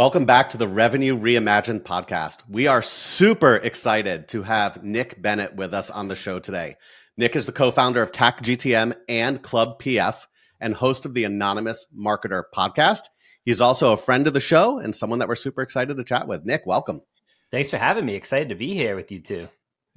Welcome back to the Revenue Reimagined podcast. We are super excited to have Nick Bennett with us on the show today. Nick is the co-founder of TAC GTM and Club PF and host of the Anonymous Marketer podcast. He's also a friend of the show and someone that we're super excited to chat with. Nick, welcome. Thanks for having me. Excited to be here with you two.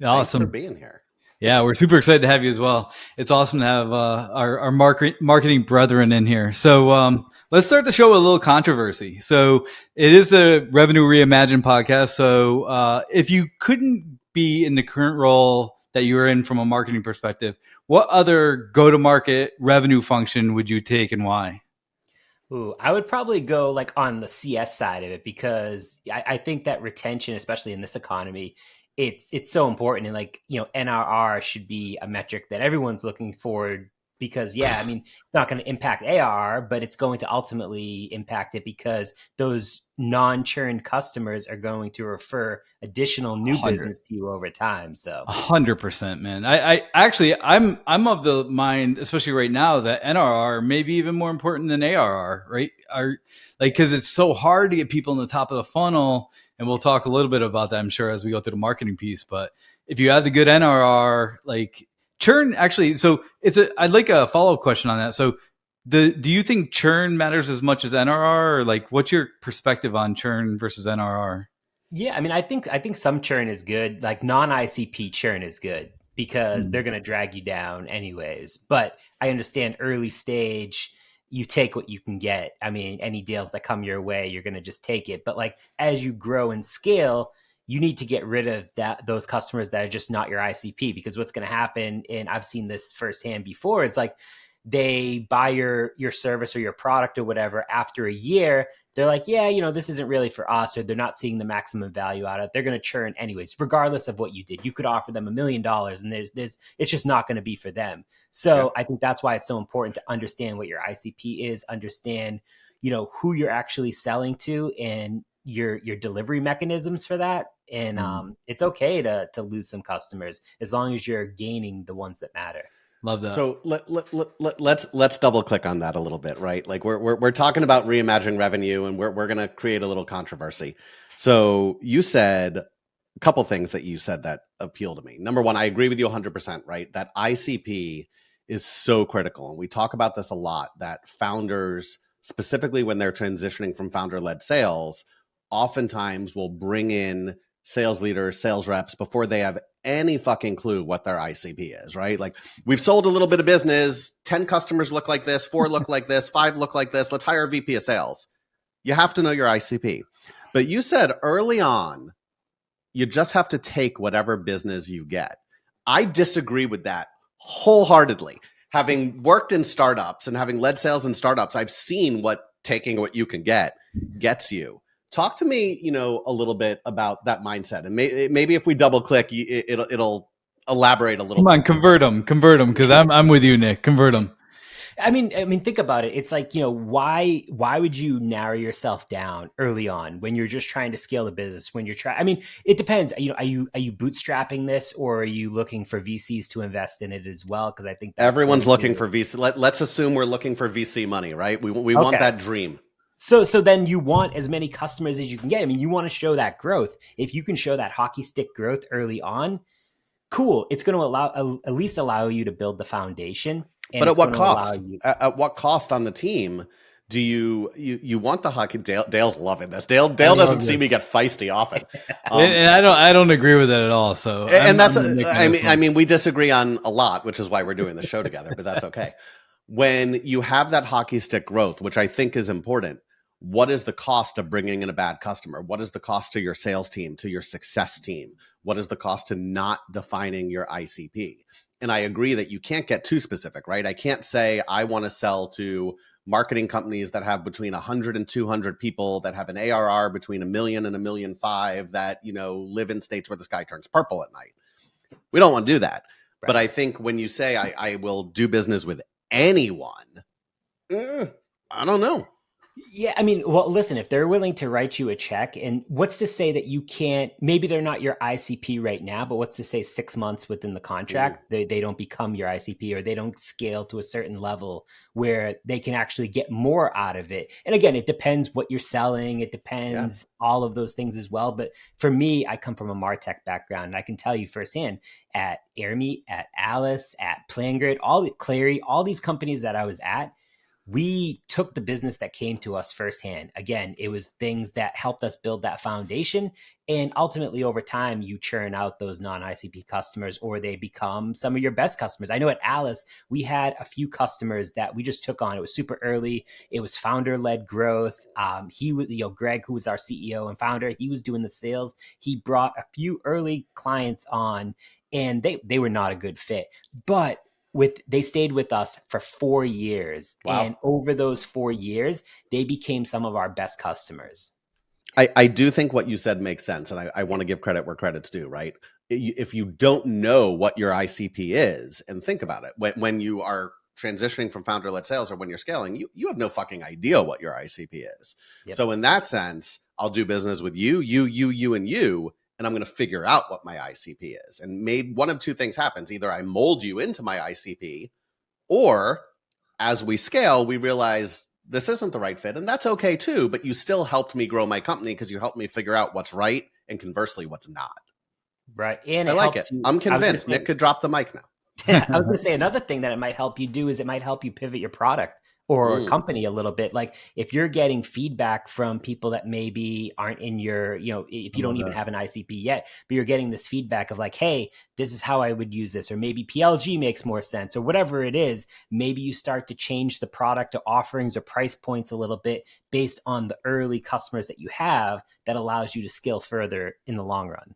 Awesome. Thanks for being here. Yeah, we're super excited to have you as well. It's awesome to have our marketing brethren in here. So let's start the show with a little controversy. So it is the Revenue Reimagined podcast. So if you couldn't be in the current role that you were in from a marketing perspective, what other go-to-market revenue function would you take and why? Ooh, I would probably go like on the CS side of it because I think that retention, especially in this economy, it's so important. And like, NRR should be a metric that everyone's looking for because, it's not going to impact ARR, but it's going to ultimately impact it because those non-churned customers are going to refer additional new business to you over time. So 100%, man. I'm of the mind, especially right now, that NRR may be even more important than ARR, right? Because it's so hard to get people in the top of the funnel. And we'll talk a little bit about that, I'm sure, as we go through the marketing piece. But if you have the good NRR, like churn, actually, so I'd like a follow-up question on that. So do you think churn matters as much as NRR, or like what's your perspective on churn versus NRR? Yeah, I think some churn is good. Like non-ICP churn is good because they're going to drag you down anyways. But I understand early stage, you take what you can get. Any deals that come your way, you're going to just take it. But like as you grow and scale, you need to get rid of those customers that are just not your ICP, because what's going to happen, and I've seen this firsthand before, is like they buy your service or your product or whatever. After a year, they're like, this isn't really for us, or they're not seeing the maximum value out of it. They're going to churn anyways, regardless of what you did. You could offer them $1 million and it's just not going to be for them. So I think that's why it's so important to understand what your ICP is, understand, who you're actually selling to and your delivery mechanisms for that. And it's okay to lose some customers as long as you're gaining the ones that matter. Love that. So let's double click on that a little bit, right? Like we're talking about reimagining revenue, and we're going to create a little controversy. So you said a couple things that you said that appeal to me. Number one, I agree with you 100%, right? That ICP is so critical, and we talk about this a lot. That founders, specifically when they're transitioning from founder-led sales, oftentimes will bring in sales leaders, sales reps before they have any fucking clue what their ICP is, right? Like, we've sold a little bit of business, 10 customers look like this, 4 look like this, 5 look like this, let's hire a VP of sales. You have to know your ICP. But you said early on, you just have to take whatever business you get. I disagree with that wholeheartedly. Having worked in startups and having led sales in startups, I've seen what taking what you can get gets you. Talk to me, a little bit about that mindset, and maybe if we double click, it'll elaborate a little. Come on, convert them, because I'm with you, Nick. Convert them. Think about it. It's like, why would you narrow yourself down early on when you're just trying to scale the business? When you're trying, it depends. Are you bootstrapping this, or are you looking for VCs to invest in it as well? Because I think everyone's looking for VC. Let's assume we're looking for VC money, right? We want that dream. So then you want as many customers as you can get. You want to show that growth. If you can show that hockey stick growth early on, cool. It's going to at least allow you to build the foundation. But at what cost? At what cost on the team do you want the hockey? Dale's loving this. Dale doesn't see me get feisty often, and I don't agree with that at all. So we disagree on a lot, which is why we're doing the show together. But that's okay. When you have that hockey stick growth, which I think is important, what is the cost of bringing in a bad customer? What is the cost to your sales team, to your success team? What is the cost to not defining your ICP? And I agree that you can't get too specific, right? I can't say I want to sell to marketing companies that have between 100 and 200 people, that have an ARR between $1 million and $1.5 million, that, live in states where the sky turns purple at night. We don't want to do that. Right. But I think when you say I will do business with anyone, I don't know. Yeah, I mean, well, listen, if they're willing to write you a check, and what's to say that you can't, maybe they're not your ICP right now, but what's to say 6 months within the Mm, contract, they don't become your ICP or they don't scale to a certain level where they can actually get more out of it. And again, it depends what you're selling, it yeah. depends all of those things as well. But for me, I come from a MarTech background, and I can tell you firsthand at AirMeet, at Alice, at PlanGrid, all the Clary, all these companies that I was at, we took the business that came to us firsthand. Again, it was things that helped us build that foundation. And ultimately, over time, you churn out those non ICP customers or they become some of your best customers. I know at Alice, we had a few customers that we just took on. It was super early. It was founder led growth. He was, Greg, who was our CEO and founder, he was doing the sales. He brought a few early clients on and they were not a good fit. But they stayed with us for 4 years, Wow. and over those 4 years they became some of our best customers. I do think what you said makes sense. And I want to give credit where credit's due, right? If you don't know what your ICP is, and think about it, when you are transitioning from founder-led sales or when you're scaling, you have no fucking idea what your ICP is. Yep. So in that sense, I'll do business with you, and you, and I'm going to figure out what my ICP is. And maybe one of two things happens. Either I mold you into my ICP, or as we scale, we realize this isn't the right fit. And that's okay too. But you still helped me grow my company because you helped me figure out what's right and conversely what's not. Right. And I it like it. helps you. I'm I was going to convinced say, Nick could drop the mic now. I was going to say another thing that it might help you do is it might help you pivot your product or Mm, company a little bit. Like if you're getting feedback from people that maybe aren't in your, if I you don't love even that. have an ICP yet, but you're getting this feedback of like, hey, this is how I would use this, or maybe PLG makes more sense, or whatever it is. Maybe you start to change the product or offerings or price points a little bit based on the early customers that you have that allows you to scale further in the long run.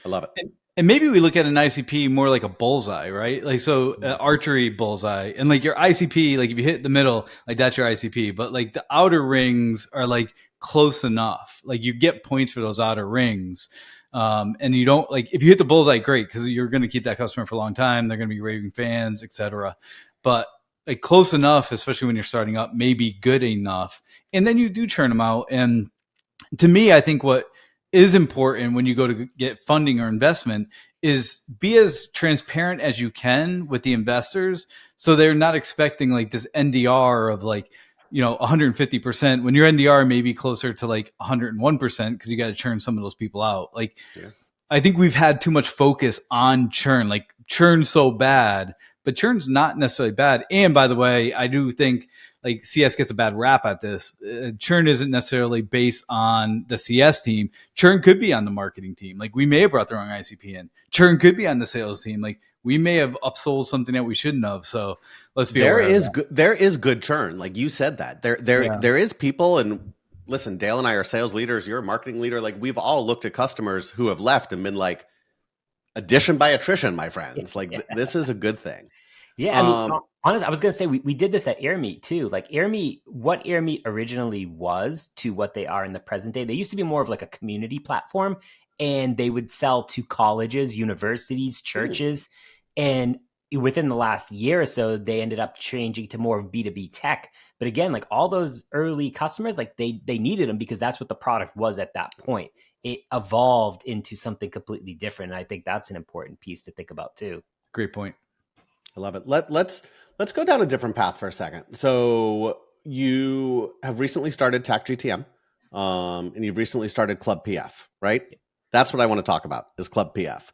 I love it. And maybe we look at an ICP more like a bullseye, right? Like, so archery bullseye, and like your ICP, like if you hit the middle, like that's your ICP, but like the outer rings are like close enough. Like you get points for those outer rings. And you don't like, if you hit the bullseye, great, because you're going to keep that customer for a long time. They're going to be raving fans, etc. But like close enough, especially when you're starting up, may be good enough. And then you do churn them out. And to me, I think what is important when you go to get funding or investment is be as transparent as you can with the investors, so they're not expecting like this NDR of like, 150%, when your NDR may be closer to like 101% because you got to churn some of those people out. Like, Yeah. I think we've had too much focus on churn, like churn's so bad, but churn's not necessarily bad. And by the way, I do think like CS gets a bad rap at this. Churn isn't necessarily based on the CS team. Churn could be on the marketing team. Like we may have brought the wrong ICP in. Churn could be on the sales team. Like we may have upsold something that we shouldn't have. So let's be aware of that. There is good churn. Like you said that. Yeah. There is people, and listen, Dale and I are sales leaders, you're a marketing leader. Like we've all looked at customers who have left and been like, addition by attrition, my friends. Like this is a good thing. Yeah, I mean, honestly, I was gonna say we did this at AirMeet too. Like AirMeet, what AirMeet originally was to what they are in the present day. They used to be more of like a community platform, and they would sell to colleges, universities, Mm, churches, and within the last year or so, they ended up changing to more of B2B tech. But again, like all those early customers, like they needed them because that's what the product was at that point. It evolved into something completely different. And I think that's an important piece to think about too. Great point. I love it. Let's go down a different path for a second. So you have recently started TAC GTM, and you've recently started Club PF, right? That's what I want to talk about is Club PF.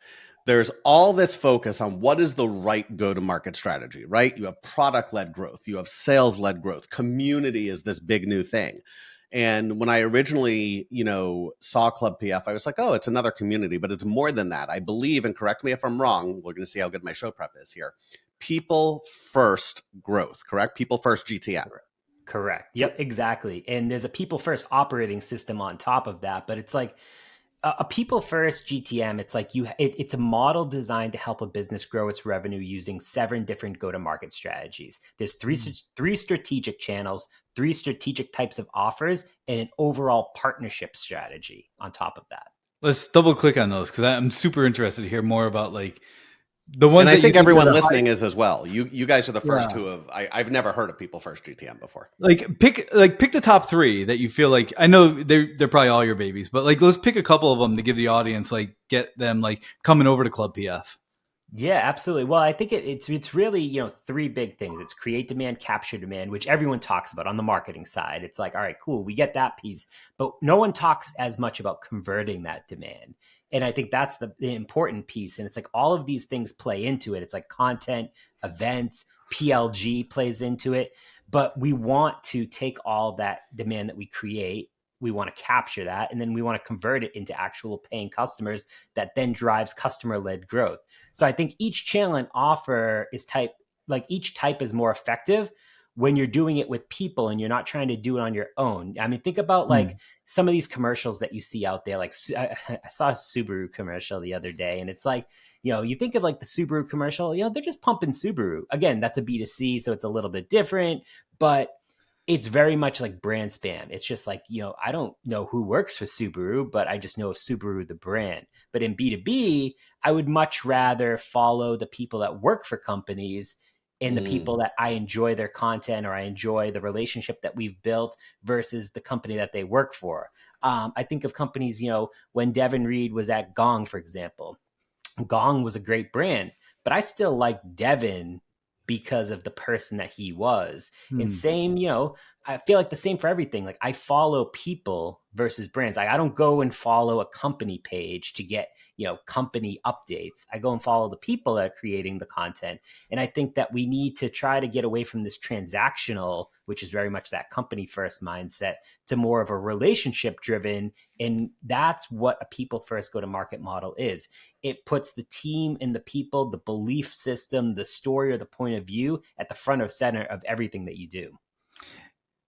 There's all this focus on what is the right go-to-market strategy, right? You have product-led growth, you have sales-led growth, community is this big new thing. And when I originally, saw Club PF, I was like, oh, it's another community, but it's more than that. I believe, and correct me if I'm wrong, we're going to see how good my show prep is here. People first growth, correct? People first GTM. Correct. Yep, exactly. And there's a people first operating system on top of that, but it's like a people first GTM. It's like it's a model designed to help a business grow its revenue using 7 different go-to-market strategies. There's three strategic channels, 3 strategic types of offers, and an overall partnership strategy on top of that. Let's double click on those because I'm super interested to hear more about like The ones And I that you think are everyone the listening is as well. You guys are the first Yeah. who have. I've never heard of people first GTM before. pick the top 3 that you feel like. I know they're probably all your babies, but like let's pick a couple of them to give the audience, like get them like coming over to Club PF. Yeah, absolutely. Well, I think it's really, 3 big things. It's create demand, capture demand, which everyone talks about on the marketing side. It's like, all right, cool, we get that piece, but no one talks as much about converting that demand. And I think that's the important piece. And it's like all of these things play into it. It's like content, events, PLG plays into it. But we want to take all that demand that we create, we want to capture that, and then we want to convert it into actual paying customers that then drives customer-led growth. So I think each channel and offer is each type is more effective when you're doing it with people and you're not trying to do it on your own. I mean, think about like some of these commercials that you see out there. Like I saw a Subaru commercial the other day, and it's like, you think of like the Subaru commercial, they're just pumping Subaru. Again, that's a B2C, so it's a little bit different, but it's very much like brand spam. It's just like, I don't know who works for Subaru, but I just know of Subaru, the brand. But in B2B, I would much rather follow the people that work for companies and the people that I enjoy their content or I enjoy the relationship that we've built versus the company that they work for. I think of companies, when Devin Reed was at Gong, for example. Gong was a great brand, but I still like Devin because of the person that he was. And same, I feel like the same for everything. Like I follow people versus brands. Like I don't go and follow a company page to get, company updates. I go and follow the people that are creating the content. And I think that we need to try to get away from this transactional, which is very much that company first mindset, to more of a relationship driven. And that's what a people first go to market model is. It puts the team and the people, the belief system, the story or the point of view at the front of center of everything that you do.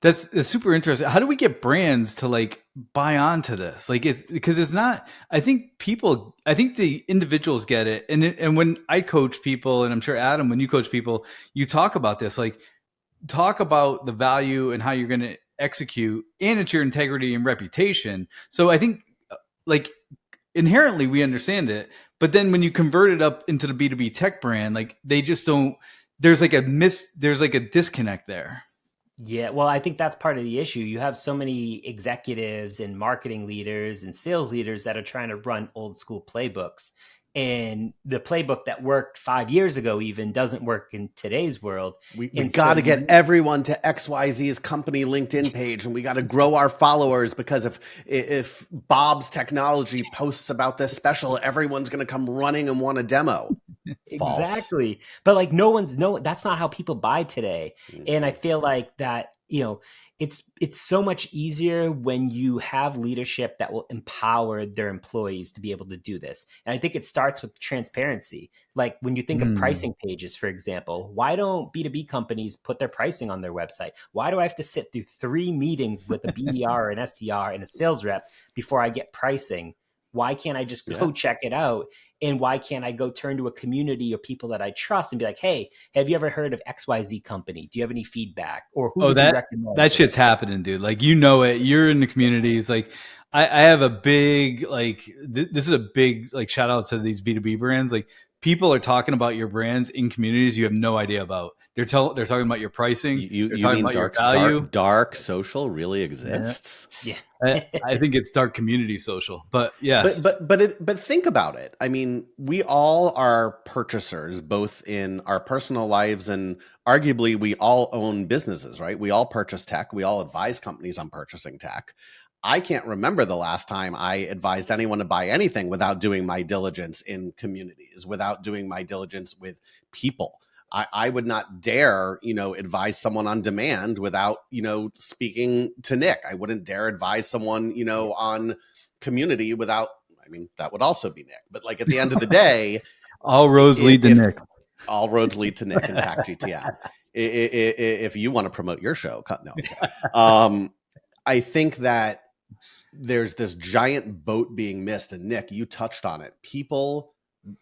That's super interesting. How do we get brands to like buy onto this? Like it's because it's not, I think the individuals get it. And when I coach people, and I'm sure Adam, when you coach people, you talk about this, like talk about the value and how you're going to execute, and it's your integrity and reputation. So I think like inherently we understand it, but then when you convert it up into the B2B tech brand, like they just don't, there's like a disconnect there. Yeah, well, I think that's part of the issue. You have so many executives and marketing leaders and sales leaders that are trying to run old school playbooks. And the playbook that worked 5 years ago even doesn't work in today's world. We And got to so get everyone to XYZ's company LinkedIn page, and we got to grow our followers, because if Bob's Technology posts about this special, everyone's going to come running and want a demo. False. Exactly. But like that's not how people buy today. And I feel like that, it's so much easier when you have leadership that will empower their employees to be able to do this. And I think it starts with transparency. Like when you think of pricing pages, for example, why don't B2B companies put their pricing on their website? Why do I have to sit through 3 meetings with a BDR, an SDR, and a sales rep before I get pricing? Why can't I just go check it out? And why can't I go turn to a community or people that I trust and be like, hey, have you ever heard of XYZ company? Do you have any feedback? Or who would you recommend? That shit's happening, dude. Like, it. You're in the communities. Like, I have a big, like, this is a big, like, shout out to these B2B brands. Like, people are talking about your brands in communities you have no idea about. They're talking about your pricing. You talking mean about your value. Dark social really exists? Yeah. I think it's dark community social, but yes. But think about it. I mean, we all are purchasers, both in our personal lives, and arguably we all own businesses, right? We all purchase tech. We all advise companies on purchasing tech. I can't remember the last time I advised anyone to buy anything without doing my diligence in communities, without doing my diligence with people. I would not dare, advise someone on demand without, speaking to Nick. I wouldn't dare advise someone, on community without, I mean, that would also be Nick. But like at the end of the day, all roads lead to Nick. All roads lead to Nick and TAC GTM. If you want to promote your show, no. I think that there's this giant boat being missed. And Nick, you touched on it. People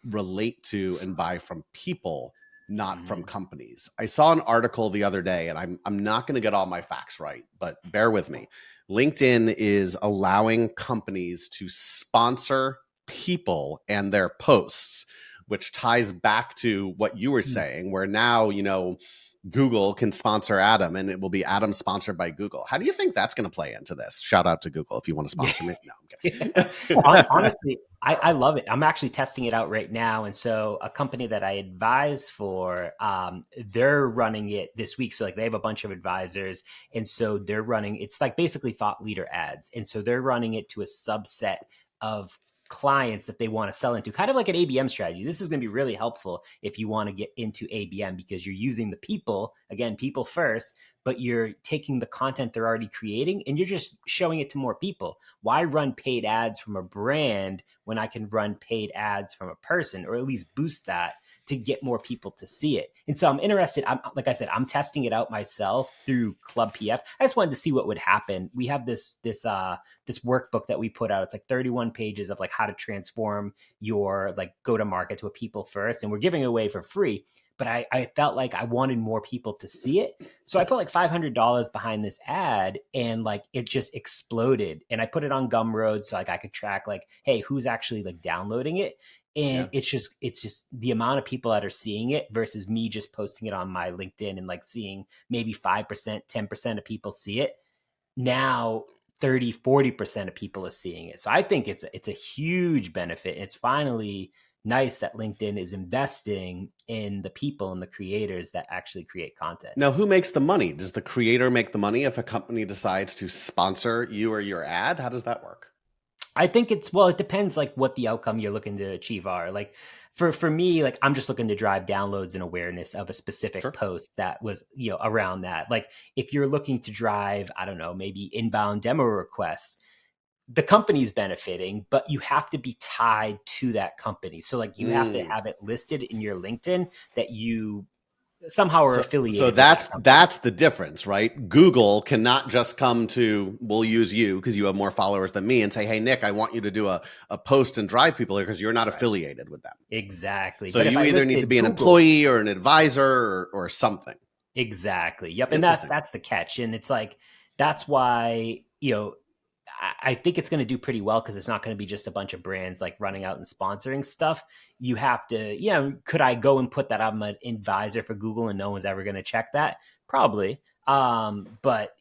relate to and buy from people, not from companies. I saw an article the other day, and I'm not going to get all my facts right, but bear with me. LinkedIn is allowing companies to sponsor people and their posts which ties back to what you were saying, where now, Google can sponsor Adam and it will be Adam sponsored by Google. How do you think that's going to play into this? Shout out to Google if you want to sponsor me. No, I'm kidding. Honestly, I love it. I'm actually testing it out right now. And so a company that I advise for, they're running it this week. So like they have a bunch of advisors. And so they're running, it's like basically thought leader ads. And so they're running it to a subset of clients that they want to sell into, kind of like an ABM strategy. This is going to be really helpful if you want to get into ABM because you're using the people, again, people first, but you're taking the content they're already creating and you're just showing it to more people. Why run paid ads from a brand when I can run paid ads from a person, or at least boost that to get more people to see it? And so I'm interested. Like I said, I'm testing it out myself through Club PF. I just wanted to see what would happen. We have this workbook that we put out. It's like 31 pages of like how to transform your like go to market to a people first, and we're giving it away for free. But I felt like I wanted more people to see it. So I put like $500 behind this ad and like it just exploded. And I put it on Gumroad so like I could track like, hey, who's actually like downloading it? And it's just the amount of people that are seeing it versus me just posting it on my LinkedIn and like seeing maybe 5%, 10% of people see it. Now 30, 40% of people are seeing it. So I think it's a huge benefit. It's finally nice that LinkedIn is investing in the people and the creators that actually create content. Now, who makes the money? Does the creator make the money if a company decides to sponsor you or your ad? How does that work? I think it depends like what the outcome you're looking to achieve are. Like for me, like I'm just looking to drive downloads and awareness of a specific post that was, around that. Like if you're looking to drive, I don't know, maybe inbound demo requests, the company's benefiting, but you have to be tied to that company. So like you have to have it listed in your LinkedIn that you somehow are affiliated. So that's the difference, right? Google cannot just come to, we'll use you because you have more followers than me and say, hey, Nick, I want you to do a post and drive people there because you're not affiliated with them. Exactly. So you either need to be an employee or an advisor or something. Exactly. Yep. And that's the catch. And it's like, that's why, I think it's going to do pretty well because it's not going to be just a bunch of brands like running out and sponsoring stuff. You have to, could I go and put that I'm an advisor for Google and no one's ever going to check that? Probably. But,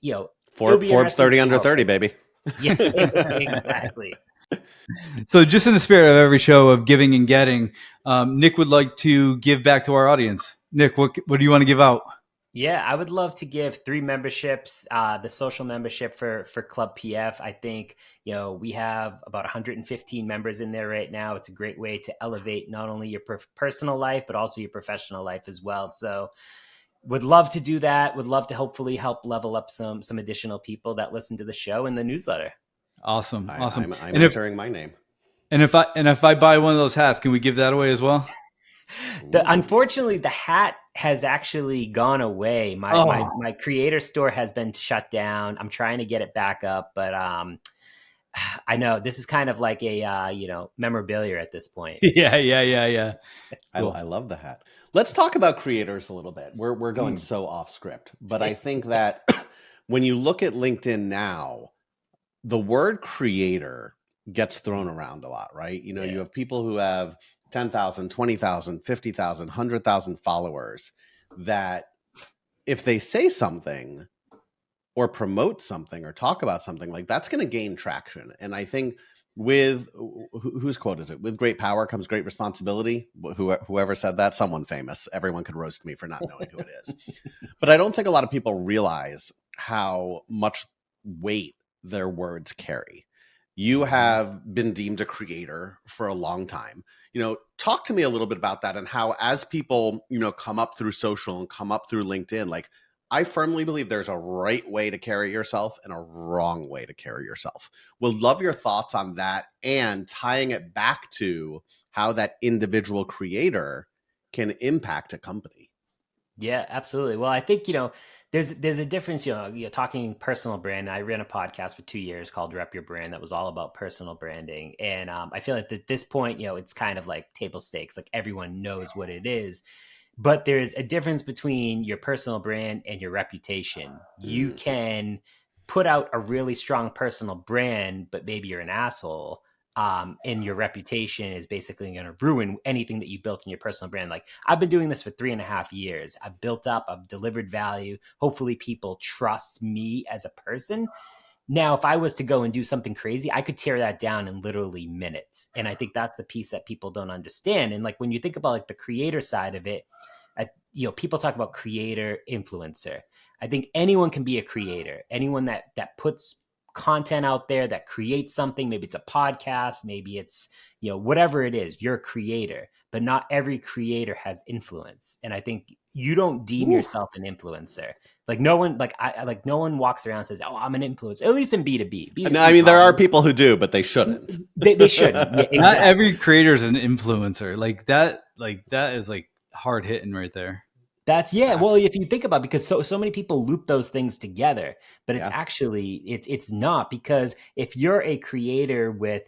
Forbes 30 under 30, baby. Yeah, exactly. So just in the spirit of every show of giving and getting, Nick would like to give back to our audience. Nick, what do you want to give out? Yeah, I would love to give 3 memberships, the social membership for Club PF. I think, we have about 115 members in there right now. It's a great way to elevate not only your personal life, but also your professional life as well. So would love to do that. Would love to hopefully help level up some additional people that listen to the show and the newsletter. Awesome. I'm entering my name. And if I buy one of those hats, can we give that away as well? Unfortunately, the hat has actually gone away. My creator store has been shut down. I'm trying to get it back up, but I know this is kind of like a memorabilia at this point. Yeah. Cool. I love the hat. Let's talk about creators a little bit. We're going so off script, but I think that when you look at LinkedIn now, the word creator gets thrown around a lot, right? You have people who have 10,000, 20,000, 50,000, 100,000 followers that if they say something or promote something or talk about something, like that's going to gain traction. And I think with, whose quote is it? With great power comes great responsibility. Whoever said that, someone famous. Everyone could roast me for not knowing who it is. But I don't think a lot of people realize how much weight their words carry. You have been deemed a creator for a long time. Talk to me a little bit about that and how, as people, come up through social and come up through LinkedIn, like I firmly believe there's a right way to carry yourself and a wrong way to carry yourself. We'll love your thoughts on that and tying it back to how that individual creator can impact a company. Yeah, absolutely. Well, I think, there's a difference, talking personal brand. I ran a podcast for 2 years called Rep Your Brand that was all about personal branding. And I feel like at this point, it's kind of like table stakes, like everyone knows what it is. But there's a difference between your personal brand and your reputation. You can put out a really strong personal brand, but maybe you're an asshole. and your reputation is basically going to ruin anything that you built in your personal brand. Like, I've been doing this for 3.5 years. I've built up, I've delivered value. Hopefully people trust me as a person. Now, if I was to go and do something crazy, I could tear that down in literally minutes. And I think that's the piece that people don't understand. And like, when you think about like the creator side of it, people talk about creator influencer. I think anyone can be a creator. Anyone that puts content out there, that creates something, maybe it's a podcast, maybe it's, whatever it is, you're a creator, but not every creator has influence. And I think you don't deem yourself an influencer. Like, no one, no one walks around and says, "Oh, I'm an influencer." At least in B2B. B2C, no, I mean, there are people who do, but they shouldn't. They shouldn't. Yeah, exactly. Not every creator is an influencer. Like that is like hard hitting right there. That's well, if you think about it, because so many people loop those things together, but it's actually it's not, because if you're a creator with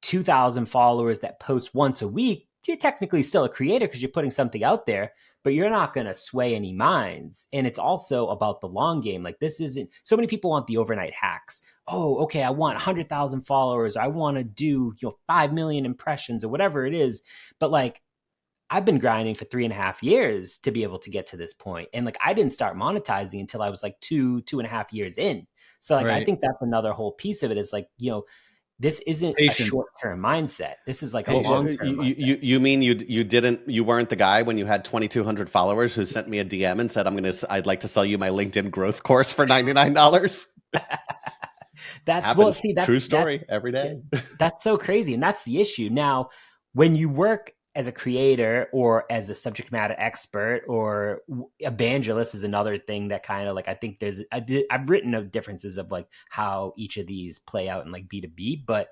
2,000 followers that post once a week, you're technically still a creator because you're putting something out there, but you're not going to sway any minds. And it's also about the long game. Like, this isn't, so many people want the overnight hacks. Oh, okay, I want 100,000 followers. I want to do 5 million impressions or whatever it is. But like, I've been grinding for 3.5 years to be able to get to this point. And like, I didn't start monetizing until I was like 2.5 years in. So like, I think that's another whole piece of it, is like, this isn't a short-term mindset. This is like a long-term mindset. You mean you weren't the guy when you had 2,200 followers who sent me a DM and said, I'd like to sell you my LinkedIn growth course for $99? That's true story every day. That's so crazy. And that's the issue. Now, when you work as a creator or as a subject matter expert or evangelist is another thing that kind of like, I think I've written of differences of like how each of these play out in like B2B, but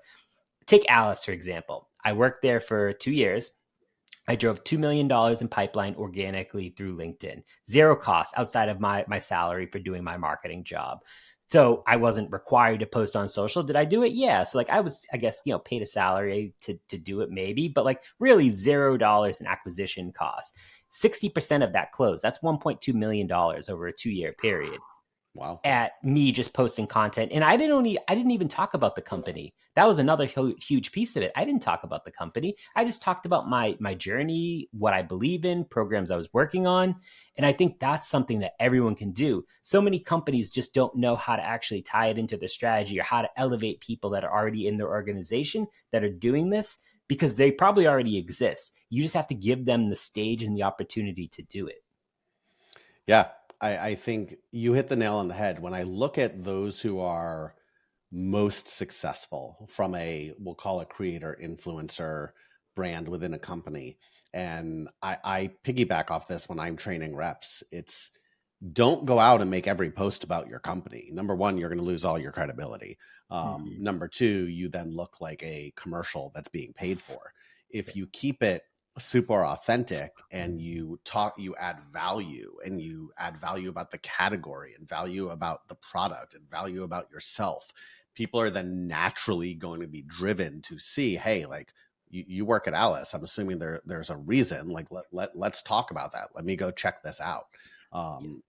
take Alice, for example. I worked there for 2 years. I drove $2 million in pipeline organically through LinkedIn, zero cost outside of my salary for doing my marketing job. So I wasn't required to post on social. Did I do it? Yeah. So like, I was, I guess, paid a salary to do it maybe, but like really $0 in acquisition costs. 60% of that closed. That's $1.2 million over a 2-year period. Wow. At me just posting content. And I didn't even talk about the company. That was another huge piece of it. I didn't talk about the company. I just talked about my journey, what I believe in, programs I was working on. And I think that's something that everyone can do. So many companies just don't know how to actually tie it into their strategy or how to elevate people that are already in their organization that are doing this, because they probably already exist. You just have to give them the stage and the opportunity to do it. Yeah. I think you hit the nail on the head. When I look at those who are most successful from we'll call it creator influencer brand within a company, and I piggyback off this when I'm training reps, it's don't go out and make every post about your company. Number one, you're going to lose all your credibility. Number two, you then look like a commercial that's being paid for. If you keep it super authentic and you add value, and you add value about the category and value about the product and value about yourself, people are then naturally going to be driven to see, hey, like you work at Alice. I'm assuming there's a reason. Like let's talk about that. Let me go check this out.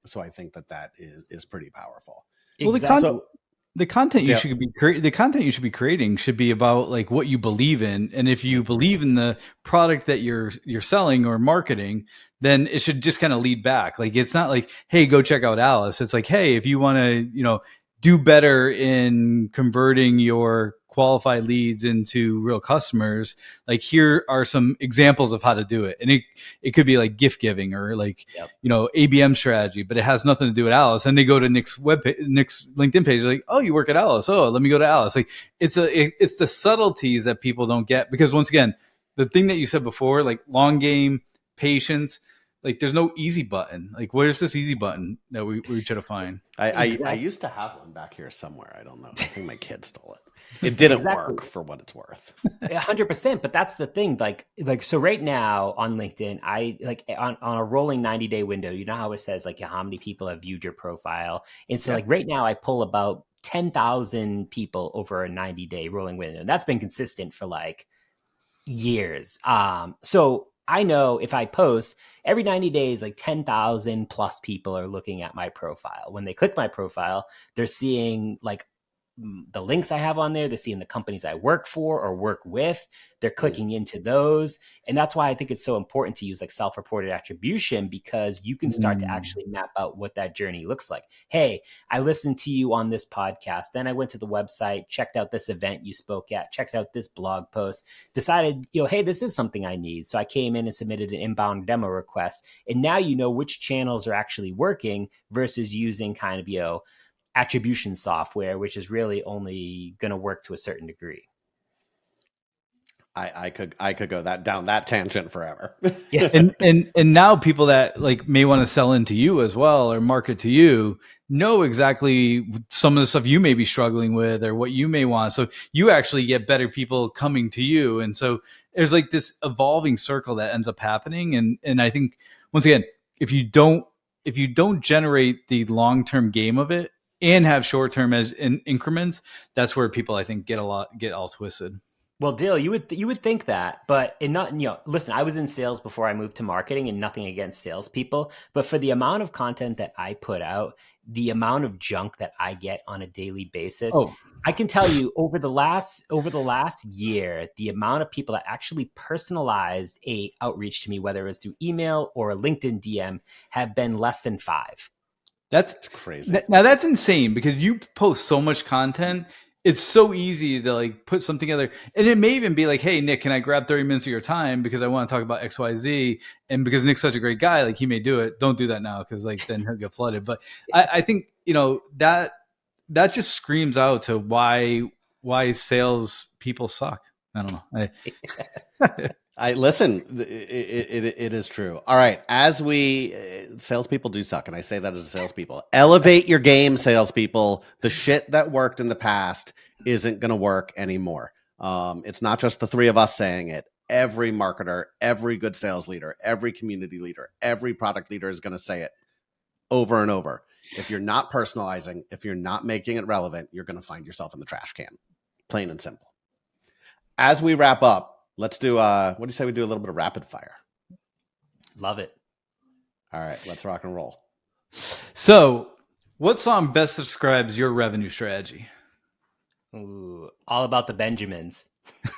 So I think that is pretty powerful. Exactly. Well, the content you should be creating should be about like what you believe in, and if you believe in the product that you're selling or marketing, then it should just kind of lead back. Like, it's not like, hey, go check out Alice. It's like, hey, if you want to do better in converting your qualified leads into real customers, like here are some examples of how to do it. And it could be like gift giving or like, ABM strategy, but it has nothing to do with Alice. And they go to Nick's Nick's LinkedIn page, like, oh, you work at Alice. Oh, let me go to Alice. Like it's the subtleties that people don't get, because once again, the thing that you said before, like long game, patience, like there's no easy button. Like, where's this easy button that we try to find? I used to have one back here somewhere. I don't know. I think my kid stole it. It didn't work for what it's worth. 100%. But that's the thing. Like, so right now on LinkedIn, I like on a rolling 90-day window, you know how it says like how many people have viewed your profile. And so like right now I pull about 10,000 people over a 90-day rolling window. And that's been consistent for like years. So I know if I post every 90 days, like 10,000 plus people are looking at my profile. When they click my profile, they're seeing like the links I have on there. They're seeing the companies I work for or work with. They're clicking into those. And that's why I think it's so important to use like self-reported attribution, because you can start to actually map out what that journey looks like. Hey, I listened to you on this podcast. Then I went to the website, checked out this event you spoke at, checked out this blog post, decided, hey, this is something I need. So I came in and submitted an inbound demo request. And now you know which channels are actually working versus using kind of, attribution software, which is really only going to work to a certain degree. I could go down that tangent forever. Yeah. And now people that like may want to sell into you as well or market to you know exactly some of the stuff you may be struggling with or what you may want. So you actually get better people coming to you. And so there's like this evolving circle that ends up happening. And I think once again, if you don't generate the long-term game of it and have short-term as in increments, that's where people I think get all twisted. Well, Dill, you would think that, but listen, I was in sales before I moved to marketing, and nothing against salespeople, but for the amount of content that I put out, the amount of junk that I get on a daily basis, I can tell you over the last year, the amount of people that actually personalized a outreach to me, whether it was through email or a LinkedIn DM, have been less than 5. That's crazy. Now that's insane because you post so much content. It's so easy to like put something together. And it may even be like, hey, Nick, can I grab 30 minutes of your time because I want to talk about XYZ? And because Nick's such a great guy, like he may do it. Don't do that now because like then he'll get flooded. But I think, that just screams out to why sales people suck. I don't know. I listen. It is true. All right, as we salespeople do suck, and I say that as a salespeople. Elevate your game, salespeople. The shit that worked in the past isn't going to work anymore. It's not just the three of us saying it. Every marketer, every good sales leader, every community leader, every product leader is going to say it over and over. If you're not personalizing, if you're not making it relevant, you're going to find yourself in the trash can. Plain and simple. As we wrap up, let's do, what do you say we do a little bit of rapid fire? Love it. All right, let's rock and roll. So what song best describes your revenue strategy? Ooh, All About the Benjamins.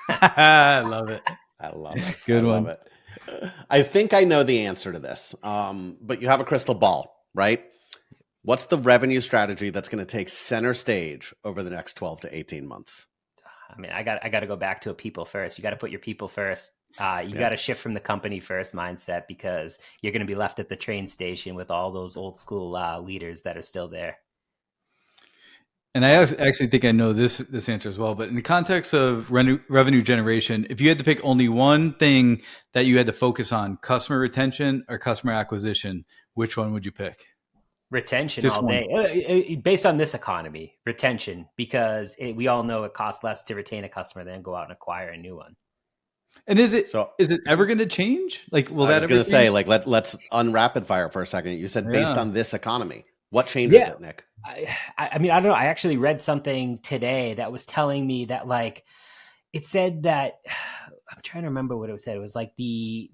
I love it. I love it. Good I one. love it. I think I know the answer to this, but you have a crystal ball, right? What's the revenue strategy that's going to take center stage over the next 12 to 18 months? I mean, I got to go back to a people first. You got to put your people first. You got to shift from the company first mindset, because you're going to be left at the train station with all those old school leaders that are still there. And I actually think I know this answer as well. But in the context of revenue generation, if you had to pick only one thing that you had to focus on, customer retention or customer acquisition, which one would you pick? Retention Just all day. Based on this economy, retention, because we all know it costs less to retain a customer than go out and acquire a new one. And is it ever going to change? Like, will that? I was going to say, like, let's unrapid fire for a second. You said based on this economy. What changes it, Nick? I mean, I don't know. I actually read something today that was telling me that, like, it said that I'm trying to remember what it said. It was like the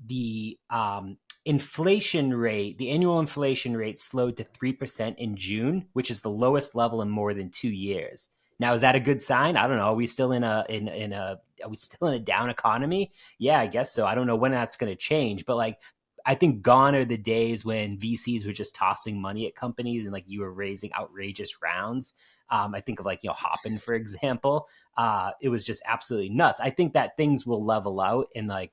inflation rate, the annual inflation rate slowed to 3% in June, which is the lowest level in more than 2 years. Now, is that a good sign? I don't know. Are we still in a down economy? Yeah, I guess so. I don't know when that's going to change, but like, I think gone are the days when VCs were just tossing money at companies and like you were raising outrageous rounds. I think of like, Hopin, for example. It was just absolutely nuts. I think that things will level out and like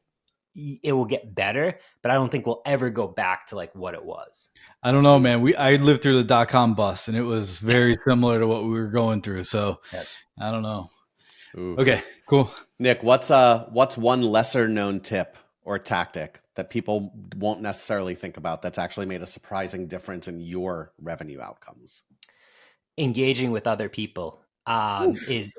it will get better, but I don't think we'll ever go back to like what it was. I don't know, man. I lived through the .com bust and it was very similar to what we were going through. So I don't know. Ooh. Okay, cool. Nick, what's one lesser known tip or tactic that people won't necessarily think about that's actually made a surprising difference in your revenue outcomes? Engaging with other people is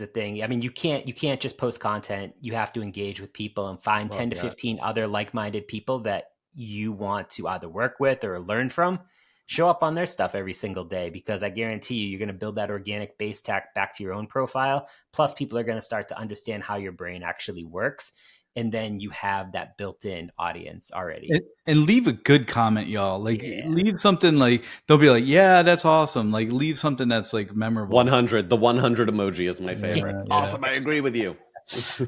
a thing. I mean, you can't just post content. You have to engage with people and find 10 to 15 other like-minded people that you want to either work with or learn from. Show up on their stuff every single day, because I guarantee you're going to build that organic base back to your own profile. Plus, people are going to start to understand how your brain actually works. and then you have that built-in audience already. And leave a good comment, y'all. Like Yeah. leave something like they'll be like, yeah, that's awesome. Like leave something that's like memorable. 100. The 100 emoji is my favorite. Yeah. Awesome. I agree with you.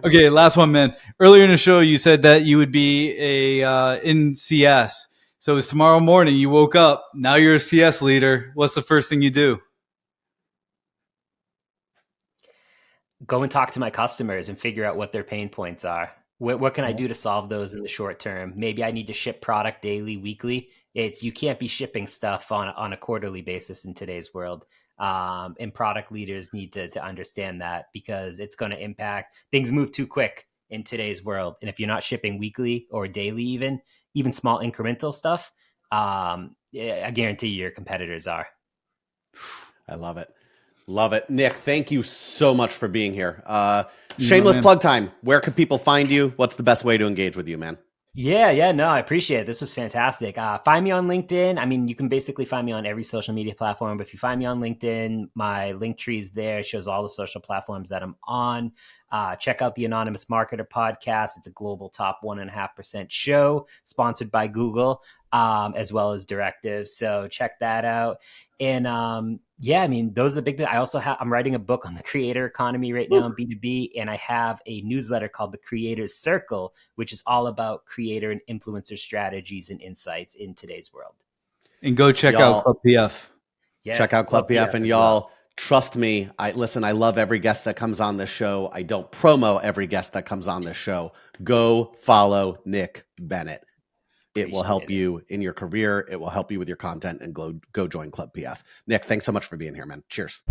Okay, last one, man. Earlier in the show, you said that you would be in CS. So it's tomorrow morning. You woke up. Now you're a CS leader. What's the first thing you do? Go and talk to my customers and figure out what their pain points are. What can I do to solve those in the short term? Maybe I need to ship product daily, weekly. You can't be shipping stuff on a quarterly basis in today's world. And product leaders need to understand that, because it's going to impact. Things move too quick in today's world. And if you're not shipping weekly or daily, even small incremental stuff, I guarantee your competitors are. I love it. Love it. Nick, thank you so much for being here. Shameless plug time. Where can people find you? What's the best way to engage with you, man? Yeah, no, I appreciate it. This was fantastic. Find me on LinkedIn. I mean, you can basically find me on every social media platform, but if you find me on LinkedIn, my link tree is there. It shows all the social platforms that I'm on. Check out the Anonymous Marketer podcast. It's a global top 1.5% show sponsored by Google, as well as Directive. So check that out. And yeah, I mean, those are the big things. I also I'm writing a book on the creator economy right now in B2B, and I have a newsletter called The Creator's Circle, which is all about creator and influencer strategies and insights in today's world. And go check out Club PF. Yes, check out Club PF, and y'all, trust me. I love every guest that comes on this show. I don't promo every guest that comes on this show. Go follow Nick Bennett. It will help you in your career. It will help you with your content, and go join Club PF. Nick, thanks so much for being here, man. Cheers.